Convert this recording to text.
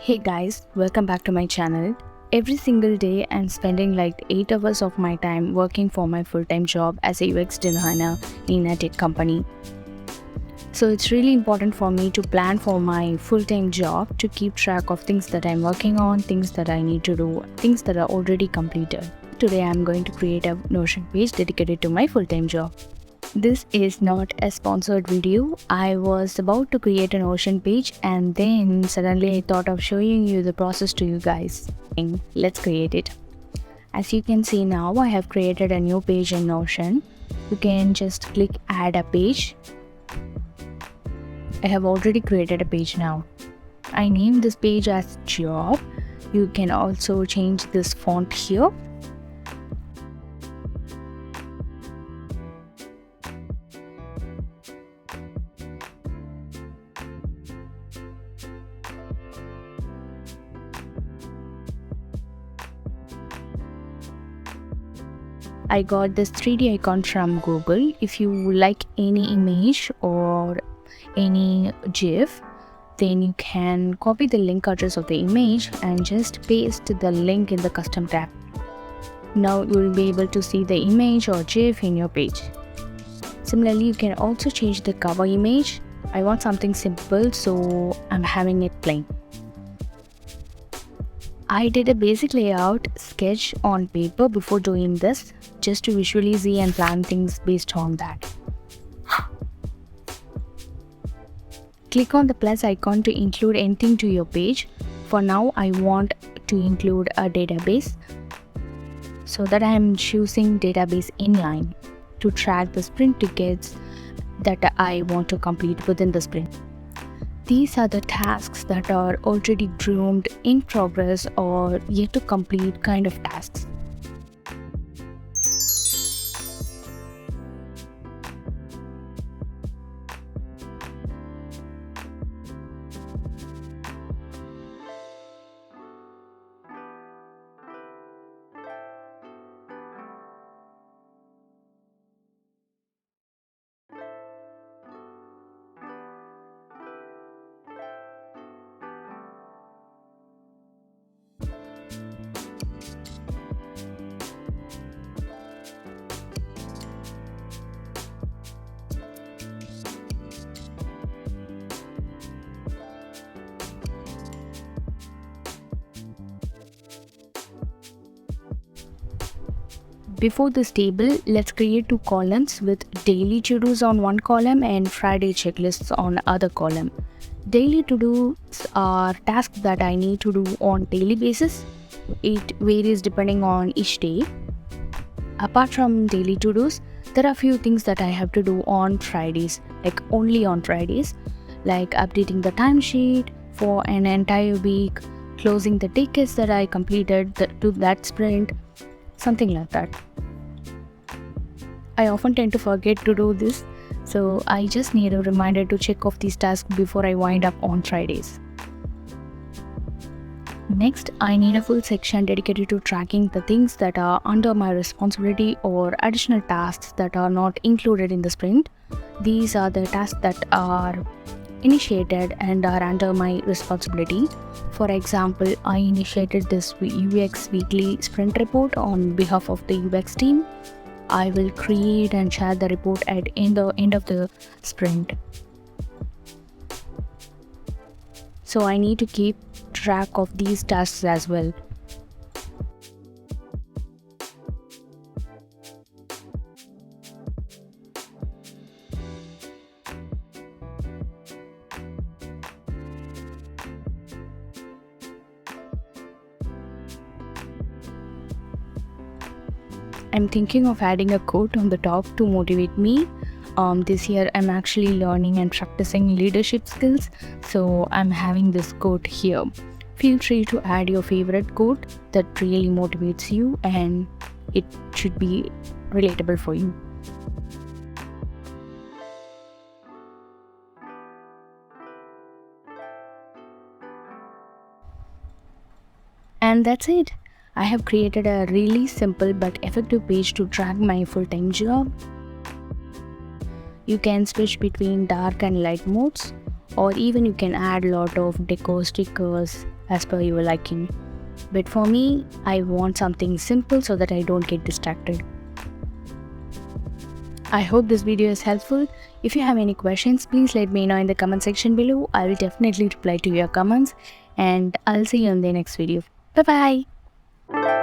Hey guys, welcome back to my channel. Every single day I'm spending like 8 hours of my time working for my full-time job as a UX designer in a tech company. So it's really important for me to plan for my full-time job to keep track of things that I'm working on, things that I need to do, things that are already completed. Today I'm going to create a Notion page dedicated to my full-time job. This is not a sponsored video. I was about to create an Notion page and then suddenly I thought of showing you the process to you guys. Let's create it. As you can see now, I have created a new page in Notion. You can just click add a page. I have already created a page now. I named this page as job. You can also change this font here. I got this 3D icon from Google. If you like any image or any GIF, then you can copy the link address of the image and just paste the link in the custom tab. Now you will be able to see the image or GIF in your page. Similarly, you can also change the cover image. I want something simple, so I'm having it plain. I did a basic layout sketch on paper before doing this, just to visually see and plan things based on that. Click on the plus icon to include anything to your page. For now, I want to include a database, so that I am choosing database inline to track the sprint tickets that I want to complete within the sprint. These are the tasks that are already groomed, in progress, or yet to complete kind of tasks. Before this table, let's create two columns with daily to-dos on one column and Friday checklists on other column. Daily to-dos are tasks that I need to do on daily basis. It varies depending on each day. Apart from daily to-dos, there are few things that I have to do on Fridays, like only on Fridays, like updating the timesheet for an entire week, closing the tickets that I completed to that sprint, something like that. I often tend to forget to do this, so I just need a reminder to check off these tasks before I wind up on Fridays. Next, I need a full section dedicated to tracking the things that are under my responsibility or additional tasks that are not included in the sprint. These are the tasks that are initiated and are under my responsibility. For example, I initiated this UX weekly sprint report on behalf of the UX team. I will create and share the report at the end of the sprint. So I need to keep track of these tasks as well. I'm thinking of adding a quote on the top to motivate me. This year I'm actually learning and practicing leadership skills, so I'm having this quote here. Feel free to add your favorite quote that really motivates you, and it should be relatable for you. And that's it. I have created a really simple but effective page to track my full-time job. You can switch between dark and light modes, or even you can add a lot of decor stickers, as per your liking. But for me, I want something simple so that I don't get distracted. I hope this video is helpful. If you have any questions, please let me know in the comment section below. I will definitely reply to your comments, and I'll see you in the next video. Bye bye.